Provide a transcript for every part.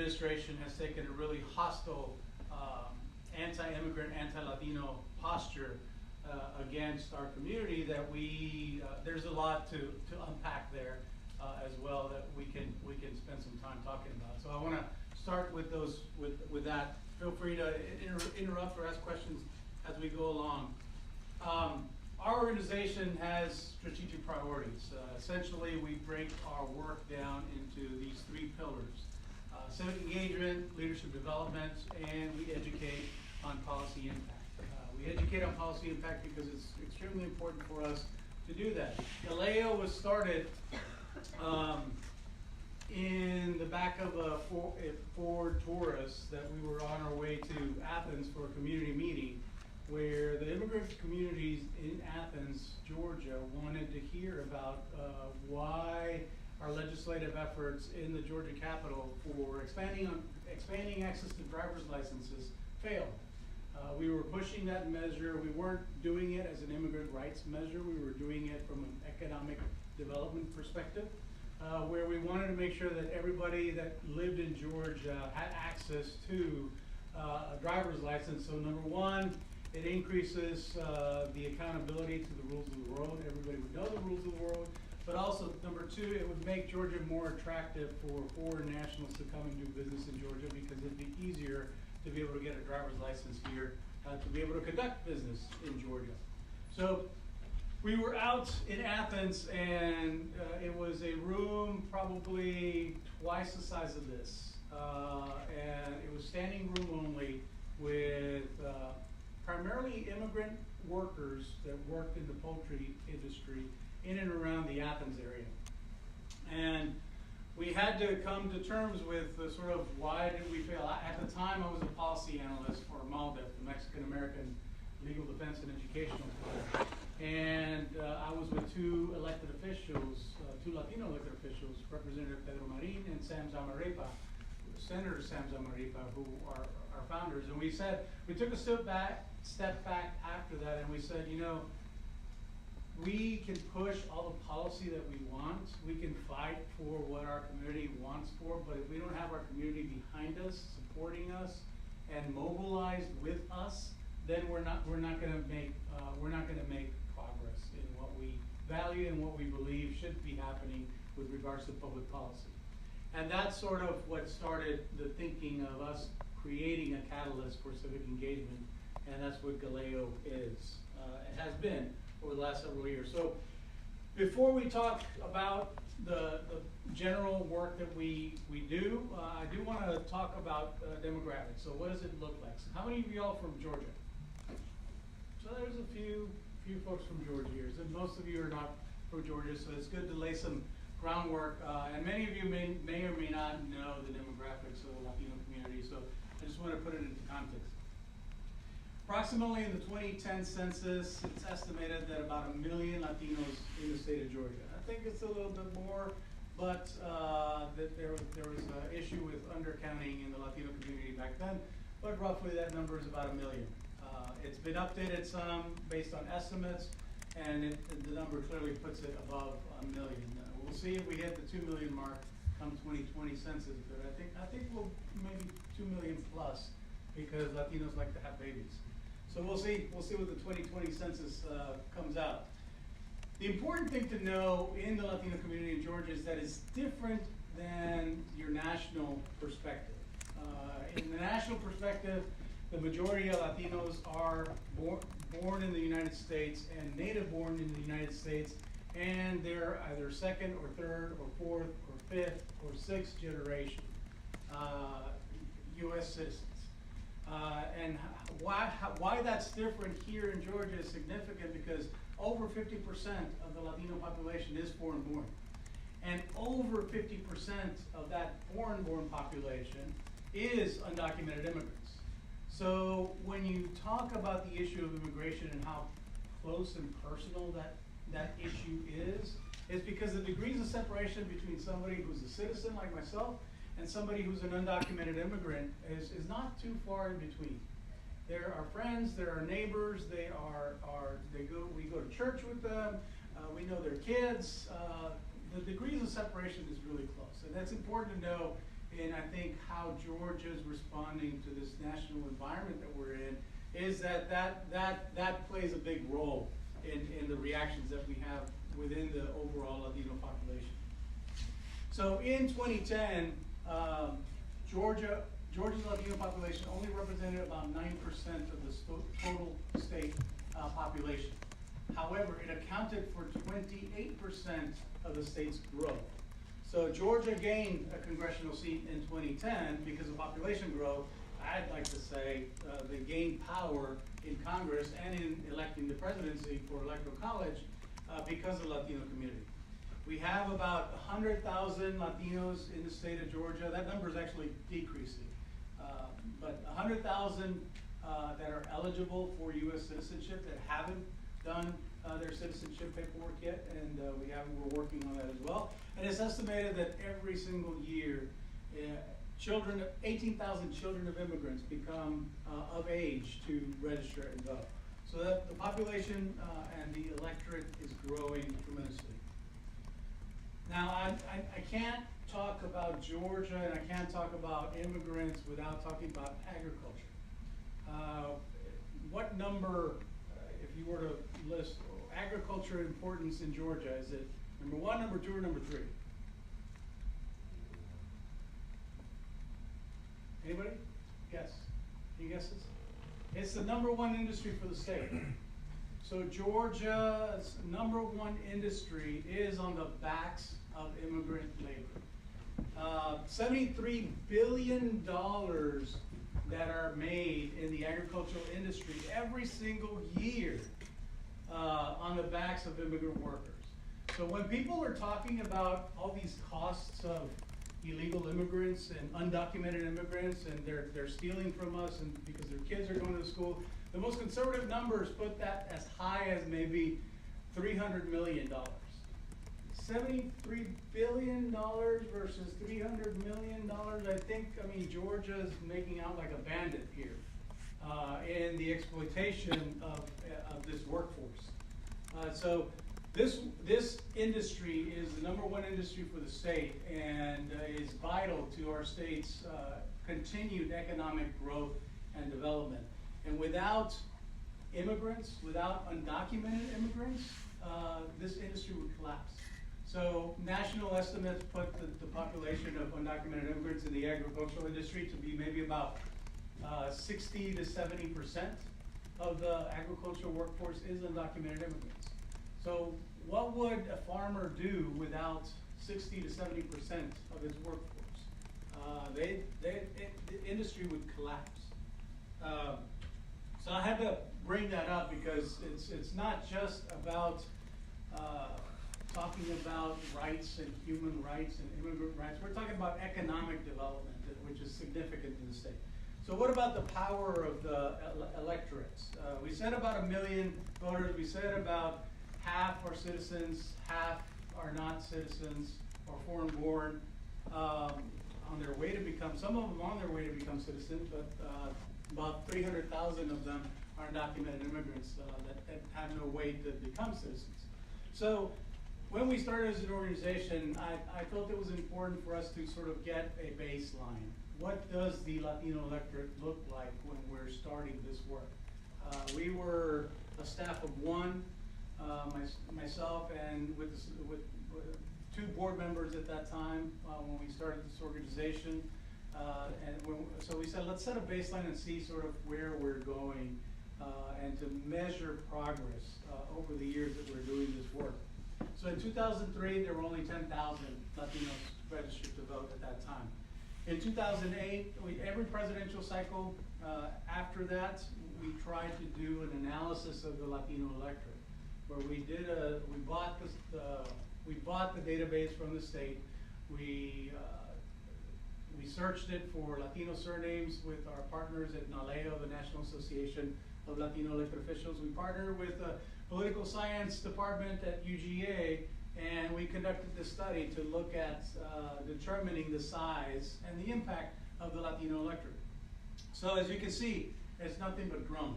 administration has taken a really hostile, anti-immigrant, anti-Latino posture against our community that there's a lot to unpack there as well that we can spend some time talking about. So I want to start with that. Feel free to interrupt or ask questions as we go along. Our organization has strategic priorities. Essentially, we break our work down into these three pillars: civic engagement, leadership development, and we educate on policy impact. We educate on policy impact because it's extremely important for us to do that. Galeo was started in the back of a Ford Taurus that we were on our way to Athens for a community meeting, where the immigrant communities in Athens, Georgia, wanted to hear about why our legislative efforts in the Georgia Capitol for expanding access to driver's licenses failed. We were pushing that measure. We weren't doing it as an immigrant rights measure. We were doing it from an economic development perspective, where we wanted to make sure that everybody that lived in Georgia had access to a driver's license. So number one, it increases the accountability to the rules of the road. Everybody would know the rules of the road. But also, number two, it would make Georgia more attractive for foreign nationals to come and do business in Georgia, because it'd be easier to be able to get a driver's license here, to be able to conduct business in Georgia. So we were out in Athens, and it was a room probably twice the size of this. And it was standing room only with primarily immigrant workers that worked in the poultry industry in and around the Athens area. And we had to come to terms with sort of why did we fail. At the time, I was a policy analyst for MALDEF, the Mexican American Legal Defense and Educational Corps. And I was with two elected officials, two Latino elected officials, Representative Pedro Marin and Sam Zamarripa, Senator Sam Zamarripa, who are our founders. And we took a step back after that, and we said, you know, we can push all the policy that we want. We can fight for what our community wants for, but if we don't have our community behind us, supporting us, and mobilized with us, then we're not going to make progress in what we value and what we believe should be happening with regards to public policy. And that's sort of what started the thinking of us creating a catalyst for civic engagement, and that's what Galeo is. It has been over the last several years. So before we talk about the general work that we do, I do want to talk about demographics. So what does it look like? So how many of y'all from Georgia? So there's a few folks from Georgia here. So most of you are not from Georgia, so it's good to lay some groundwork. And many of you may or may not know the demographics of the Latino community, so I just want to put it into context. Approximately in the 2010 census, it's estimated that about 1 million Latinos in the state of Georgia. I think it's a little bit more, but that there was an issue with undercounting in the Latino community back then, but roughly that number is about 1 million. It's been updated some based on estimates, and the number clearly puts it above 1 million. We'll see if we hit the 2 million mark come 2020 census, but I think we'll maybe 2 million plus, because Latinos like to have babies. So we'll see what the 2020 census comes out. The important thing to know in the Latino community in Georgia is that it's different than your national perspective. In the national perspective, the majority of Latinos are born in the United States and native born in the United States, and they're either second or third or fourth or fifth or sixth generation U.S. citizens. And why that's different here in Georgia is significant, because over 50% of the Latino population is foreign-born. And over 50% of that foreign-born population is undocumented immigrants. So when you talk about the issue of immigration and how close and personal that issue is, it's because the degrees of separation between somebody who's a citizen like myself and somebody who's an undocumented immigrant is not too far in between. They're our friends, they're our neighbors, we go to church with them, we know their kids. The degrees of separation is really close, and that's important to know in, I think, how Georgia's responding to this national environment that we're in, is that plays a big role in the reactions that we have within the overall Latino population. So in 2010, Georgia's Latino population only represented about 9% of the total state population. However, it accounted for 28% of the state's growth. So Georgia gained a congressional seat in 2010 because of population growth. I'd like to say they gained power in Congress and in electing the presidency for Electoral College because of the Latino community. We have about 100,000 Latinos in the state of Georgia. That number is actually decreasing. But 100,000 that are eligible for U.S. citizenship that haven't done their citizenship paperwork yet, and we're working on that as well. And it's estimated that every single year, 18,000 children of immigrants become of age to register and vote. So that the population and the electorate is growing tremendously. Now, I can't talk about Georgia and I can't talk about immigrants without talking about agriculture. What number, if you were to list agriculture importance in Georgia, is it number 1, number 2, or number 3? Anybody? Guess. Any guesses? It's the number 1 industry for the state. So Georgia's number 1 industry is on the backs of immigrant labor. $73 billion that are made in the agricultural industry every single year on the backs of immigrant workers. So when people are talking about all these costs of illegal immigrants and undocumented immigrants, and they're stealing from us and because their kids are going to school, the most conservative numbers put that as high as maybe $300 million. $73 billion versus $300 million. I mean, Georgia's making out like a bandit here in the exploitation of this workforce. So this industry is the number 1 industry for the state and is vital to our state's continued economic growth and development. And without immigrants, without undocumented immigrants, this industry would collapse. So national estimates put the population of undocumented immigrants in the agricultural industry to be maybe about 60 to 70% of the agricultural workforce is undocumented immigrants. So what would a farmer do without 60 to 70% of his workforce? The industry would collapse. So I had to bring that up because it's not just about talking about rights and human rights and immigrant rights. We're talking about economic development, which is significant in the state. So what about the power of the electorates? We said about 1 million voters. We said about half are citizens, half are not citizens or foreign-born on their way to become, some of them on their way to become citizens, but about 300,000 of them are undocumented immigrants that have no way to become citizens. So when we started as an organization, I felt it was important for us to sort of get a baseline. What does the Latino electorate look like when we're starting this work? We were a staff of 1, myself and with 2 board members at that time when we started this organization. So we said, let's set a baseline and see sort of where we're going and to measure progress over the years that we're doing this work. So in 2003, there were only 10,000 Latinos registered to vote at that time. In 2008, every presidential cycle after that, we tried to do an analysis of the Latino electorate, where we bought the database from the state. We searched it for Latino surnames with our partners at NALEO, the National Association of Latino Elected Officials. We partnered with the Political Science Department at UGA, and we conducted this study to look at determining the size and the impact of the Latino electorate. So as you can see, it's nothing but grown.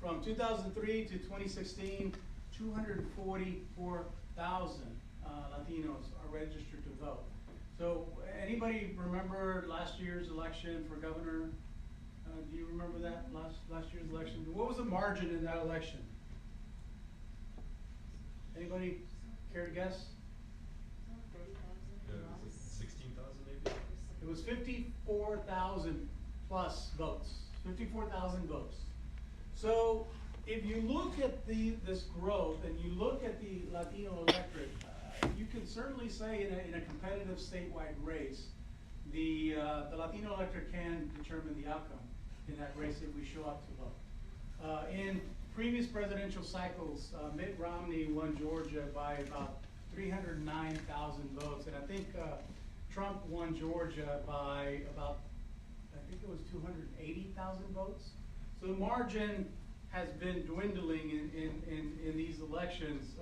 From 2003 to 2016, 244,000 Latinos are registered to vote. So anybody anybody remember last year's election for governor? Do you remember that, last year's election? What was the margin in that election? Anybody care to guess? Yeah, it was like 16,000 maybe? It was 54,000 plus votes, 54,000 votes. So if you look at this growth and you look at the Latino electorate, you can certainly say in a competitive statewide race, the Latino electorate can determine the outcome in that race if we show up to vote. In previous presidential cycles, Mitt Romney won Georgia by about 309,000 votes, and I think Trump won Georgia by about, I think it was 280,000 votes. So the margin has been dwindling in these elections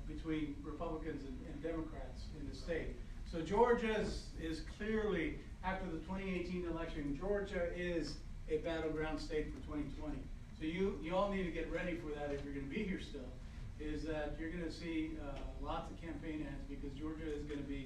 between Republicans and Democrats in the state. So Georgia is clearly, after the 2018 election, Georgia is a battleground state for 2020. So you all need to get ready for that if you're going to be here still, is that you're going to see lots of campaign ads because Georgia is going to be